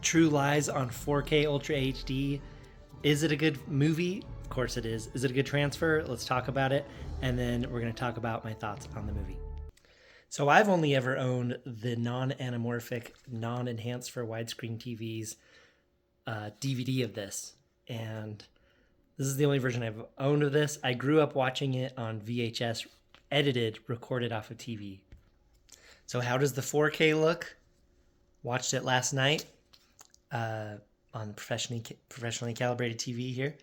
True Lies on 4K Ultra HD. Is it a good movie? Of course it is. Is it a good transfer? Let's talk about it. And then we're going to talk about my thoughts on the movie. So I've only ever owned the non-anamorphic, non-enhanced for widescreen TVs DVD of this. And this is the only version I've owned of this. I grew up watching it on VHS, edited, recorded off of TV. So how does the 4K look? Watched it last night on professionally calibrated TV here.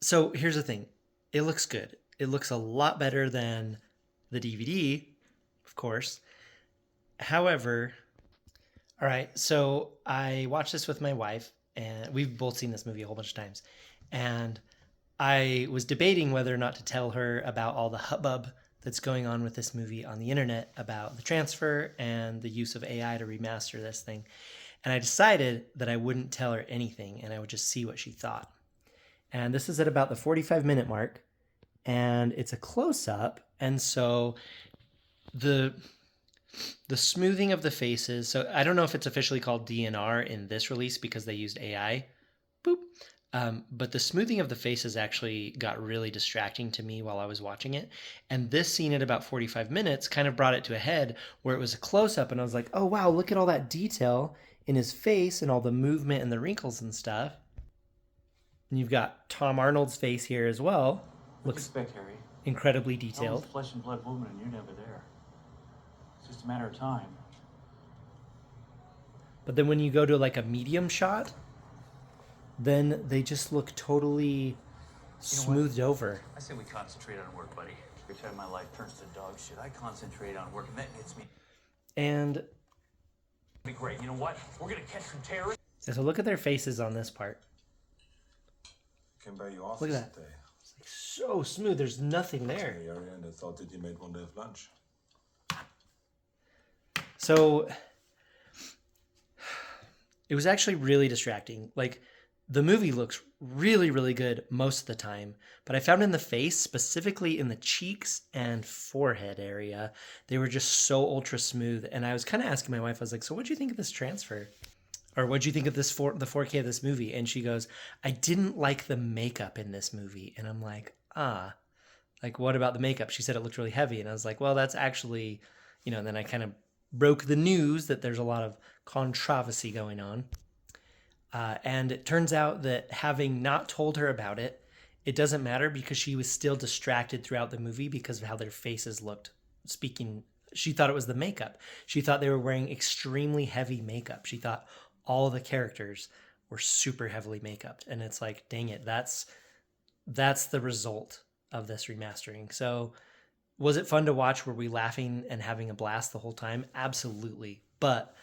So here's the thing. It looks good. It looks a lot better than the DVD, of course. However, all right, so I watched this with my wife, and we've both seen this movie a whole bunch of times. And I was debating whether or not to tell her about all the hubbub that's going on with this movie on the internet about the transfer and the use of AI to remaster this thing. And I decided that I wouldn't tell her anything and I would just see what she thought. And this is at about the 45-minute mark, and it's a close-up. And so the smoothing of the faces, so I don't know if it's officially called DNR in this release because they used AI. Boop. But the smoothing of the faces actually got really distracting to me while I was watching it. And this scene at about 45 minutes kind of brought it to a head where it was a close-up and I was like, oh wow, look at all that detail in his face and all the movement and the wrinkles and stuff. And you've got Tom Arnold's face here as well. Looks incredibly detailed. Flesh and blood woman and you're never there. It's just a matter of time. But then when you go to like a medium shot, then they just look totally smoothed over. I say we concentrate on work, buddy. Every time my life turns to dog shit, I concentrate on work, and that gets me. And Be great. You know what? We're gonna catch some terrorists. so look at their faces on this part. Came by your office Look at that. today. It's like so smooth. There's nothing there. In the area, and I thought that you made one day of lunch. So it was actually really distracting. Like, the movie looks really, really good most of the time, but I found in the face, specifically in the cheeks and forehead area, they were just so ultra smooth. And I was kind of asking my wife, I was like, so what'd you think of this transfer? Or what'd you think of the 4K of this movie? And she goes, I didn't like the makeup in this movie. And I'm like, like, what about the makeup? She said it looked really heavy. And I was like, well, that's actually, and then I kind of broke the news that there's a lot of controversy going on. And it turns out that having not told her about it, it doesn't matter because she was still distracted throughout the movie because of how their faces looked. She thought it was the makeup. She thought they were wearing extremely heavy makeup. She thought all the characters were super heavily makeuped. And it's like, dang it, that's the result of this remastering. So was it fun to watch? Were we laughing and having a blast the whole time? Absolutely. But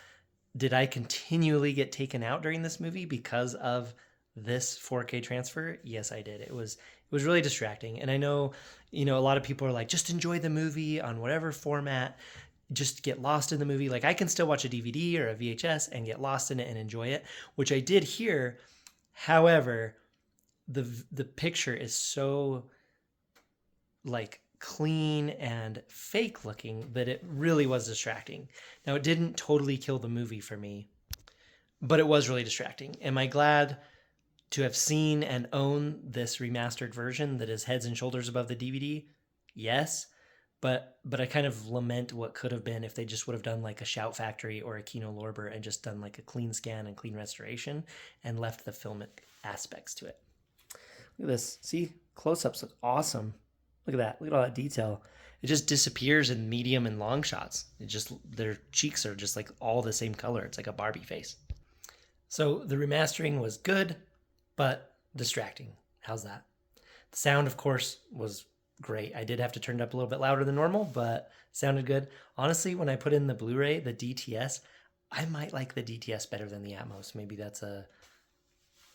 did I continually get taken out during this movie because of this 4K transfer? Yes, I did. It was really distracting. And I know, a lot of people are like, just enjoy the movie on whatever format, just get lost in the movie. Like, I can still watch a DVD or a VHS and get lost in it and enjoy it, which I did here. However, the picture is so like clean and fake looking that it really was distracting. Now, it didn't totally kill the movie for me, but it was really distracting. Am I glad to have seen and own this remastered version that is heads and shoulders above the DVD? Yes, but I kind of lament what could have been if they just would have done like a Shout Factory or a Kino Lorber and just done like a clean scan and clean restoration and left the filmic aspects to it. Look at this. See? Close-ups look awesome. Look at that. Look at all that detail. It just disappears in medium and long shots. Their cheeks are just like all the same color. It's like a Barbie face. So the remastering was good, but distracting. How's that? The sound, of course, was great. I did have to turn it up a little bit louder than normal, but sounded good. Honestly, when I put in the Blu-ray, the DTS, I might like the DTS better than the Atmos. Maybe that's a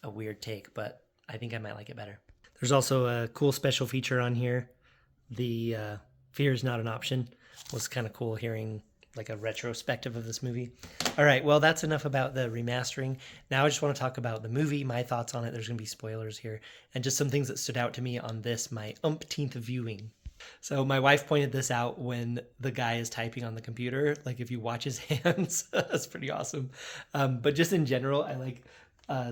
weird take, but I think I might like it better. There's also a cool special feature on here. The Fear is Not an Option was kind of cool hearing like a retrospective of this movie. All right, well, that's enough about the remastering. Now I just want to talk about the movie, my thoughts on it. There's going to be spoilers here, and just some things that stood out to me on this, my umpteenth viewing. So my wife pointed this out when the guy is typing on the computer. Like if you watch his hands, that's pretty awesome. But just in general, I like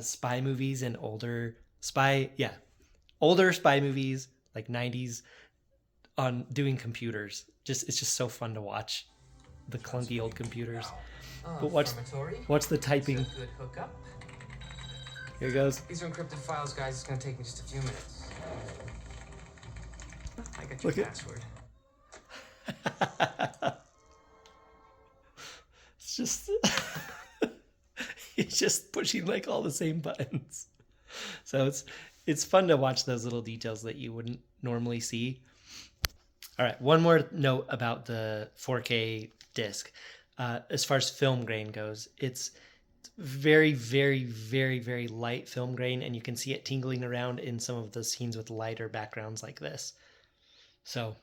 spy movies and older spy movies like 90s on doing computers. It's just so fun to watch the clunky old computers. But watch the typing. Good hookup. Here it goes. These are encrypted files, guys. It's gonna take me just a few minutes. I got your Look at- password. It's just he's just pushing like all the same buttons. So it's fun to watch those little details that you wouldn't normally see. All right, one more note about the 4K disc. As far as film grain goes, it's very, very, very, very light film grain, and you can see it tingling around in some of the scenes with lighter backgrounds like this. So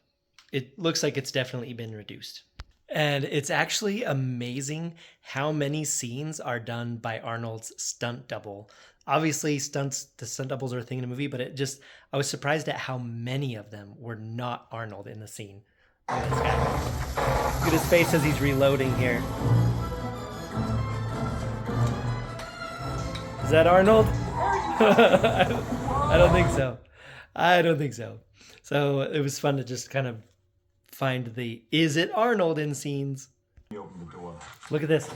it looks like it's definitely been reduced. And it's actually amazing how many scenes are done by Arnold's stunt double. Obviously, the stunt doubles are a thing in the movie, but I was surprised at how many of them were not Arnold in the scene. Look at this guy. Look at his face as he's reloading here. Is that Arnold? I don't think so. I don't think so. So it was fun to just kind of find the "is it Arnold" in scenes. You open the door. Look at this.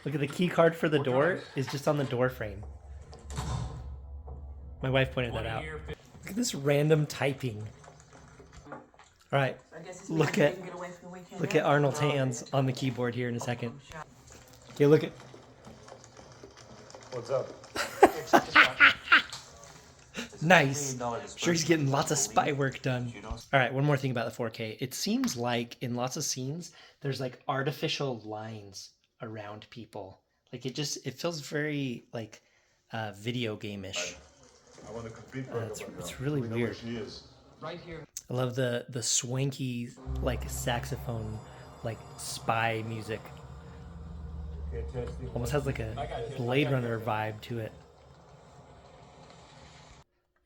Look at the key card for the door is just on the door frame. My wife pointed that out. Look at this random typing. All right, look at Arnold's hands on the keyboard here in a second. Okay, look at. What's up? Nice. Sure, he's getting lots of spy work done. All right, one more thing about the 4K. It seems like in lots of scenes, there's like artificial lines around people. Like it feels very like video game-ish. I want a complete It's really weird. Right here. I love the swanky like saxophone like spy music. Almost has like a Blade Runner vibe to it.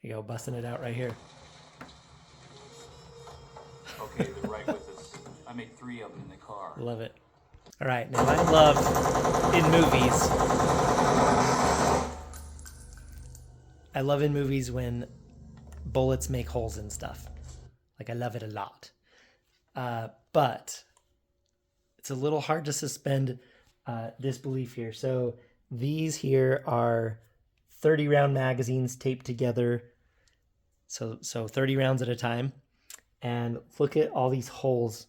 There you go, busting it out right here. Okay, they're right with us. I made 3 of them in the car. Love it. All right, now I love in movies when bullets make holes in stuff. Like I love it a lot. But it's a little hard to suspend disbelief here. So these here are 30 round magazines taped together. So 30 rounds at a time. And look at all these holes.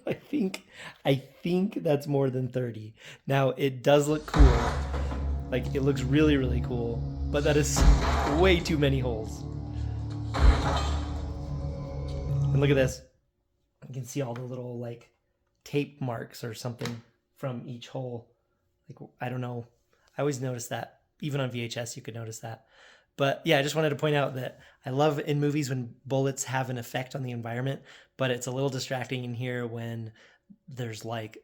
I think that's more than 30. Now it does look cool. Like it looks really, really cool, but that is way too many holes. And look at this. You can see all the little like tape marks or something from each hole. Like, I don't know. I always notice that. Even on VHS, you could notice that. But yeah, I just wanted to point out that I love in movies when bullets have an effect on the environment, but it's a little distracting in here when there's like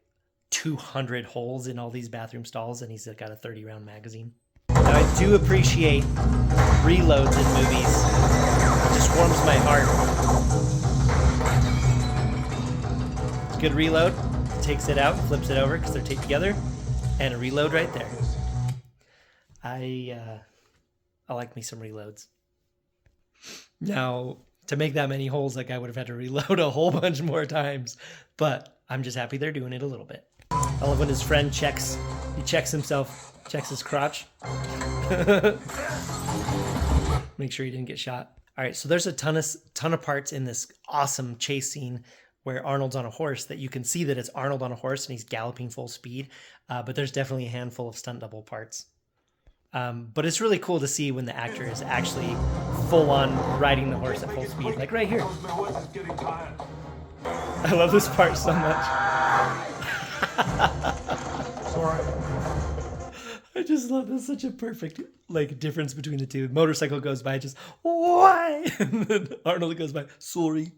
200 holes in all these bathroom stalls and he's got a 30 round magazine. Now I do appreciate reloads in movies. It just warms my heart. It's a good reload. Takes it out, flips it over because they're taped together, and a reload right there. I like me some reloads. Now, to make that many holes, like I would have had to reload a whole bunch more times, but I'm just happy they're doing it a little bit. I love when his friend checks his crotch. Make sure he didn't get shot. All right, so there's a ton of parts in this awesome chase scene where Arnold's on a horse that you can see that it's Arnold on a horse and he's galloping full speed, but there's definitely a handful of stunt double parts. But it's really cool to see when the actor is actually full on riding the horse at full speed, like right here. I love this part so much. I just love this. Such a perfect like difference between the two. Motorcycle goes by, just why, and then Arnold goes by, sorry.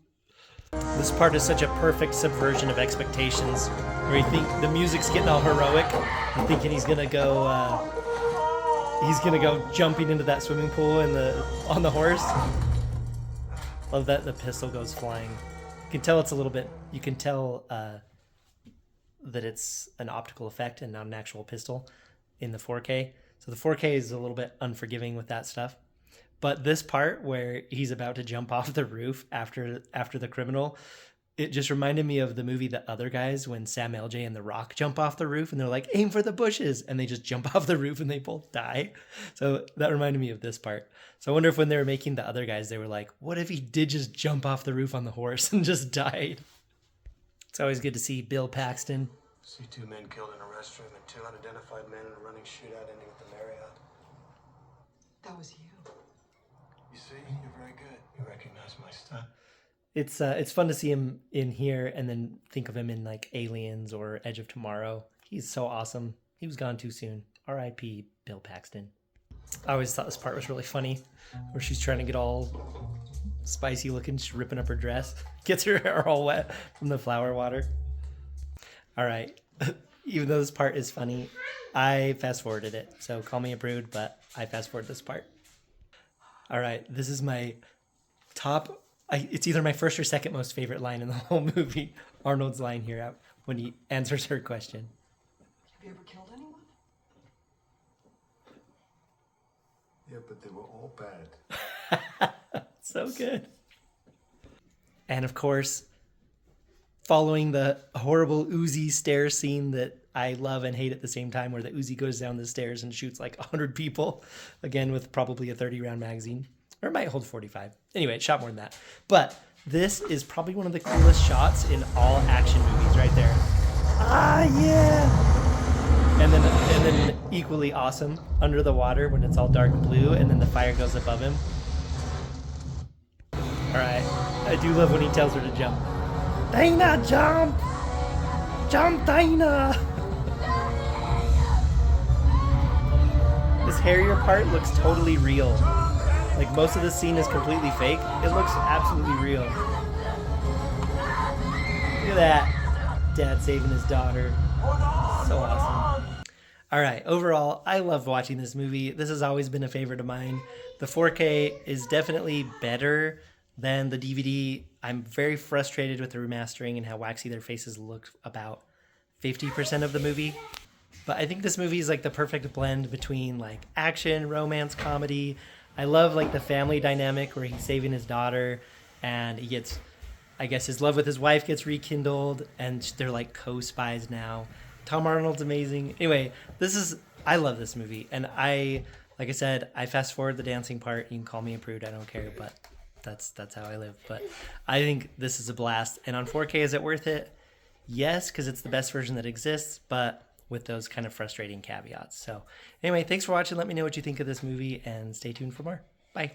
This part is such a perfect subversion of expectations, where you think the music's getting all heroic, and thinking he's gonna go jumping into that swimming pool on the horse, Love that the pistol goes flying. You can tell it's a little bit. You can tell that it's an optical effect and not an actual pistol in the 4K. So the 4K is a little bit unforgiving with that stuff. But this part where he's about to jump off the roof after the criminal, it just reminded me of the movie The Other Guys when Sam LJ and The Rock jump off the roof and they're like, aim for the bushes. And they just jump off the roof and they both die. So that reminded me of this part. So I wonder if when they were making The Other Guys, they were like, what if he did just jump off the roof on the horse and just died? It's always good to see Bill Paxton. See 2 men killed in a restroom and 2 unidentified men in a running shootout ending at the Marriott. That was you. You see, you're very good. You recognize my stuff. It's fun to see him in here and then think of him in like Aliens or Edge of Tomorrow. He's so awesome. He was gone too soon. R.I.P. Bill Paxton. I always thought this part was really funny, where she's trying to get all spicy looking, she's ripping up her dress, gets her hair all wet from the flower water. All right, even though this part is funny, I fast forwarded it. So call me a prude, but I fast forwarded this part. All right, this is my top. It's either my first or second most favorite line in the whole movie. Arnold's line here when he answers her question. Have you ever killed anyone? Yeah, but they were all bad. So good. And of course, following the horrible Uzi stairs scene that I love and hate at the same time, where the Uzi goes down the stairs and shoots like 100 people, again with probably a 30-round magazine. Or it might hold 45. Anyway, it shot more than that. But this is probably one of the coolest shots in all action movies right there. Ah, yeah! And then equally awesome, under the water when it's all dark blue and then the fire goes above him. All right. I do love when he tells her to jump. Dana, jump! Jump, Dana! This hairier part looks totally real. Like most of the scene is completely fake. It looks absolutely real. Look at that. Dad saving his daughter. So awesome. All right, overall, I love watching this movie. This has always been a favorite of mine. The 4K is definitely better than the DVD. I'm very frustrated with the remastering and how waxy their faces look about 50% of the movie. But I think this movie is like the perfect blend between like action, romance, comedy. I love like the family dynamic where he's saving his daughter and he gets, I guess his love with his wife gets rekindled and they're like co-spies now. Tom Arnold's amazing. Anyway, I love this movie. And like I said, I fast forward the dancing part. You can call me a prude, I don't care, but that's how I live. But I think this is a blast. And on 4K, is it worth it? Yes, because it's the best version that exists, but with those kind of frustrating caveats. So anyway, thanks for watching. Let me know what you think of this movie and stay tuned for more. Bye.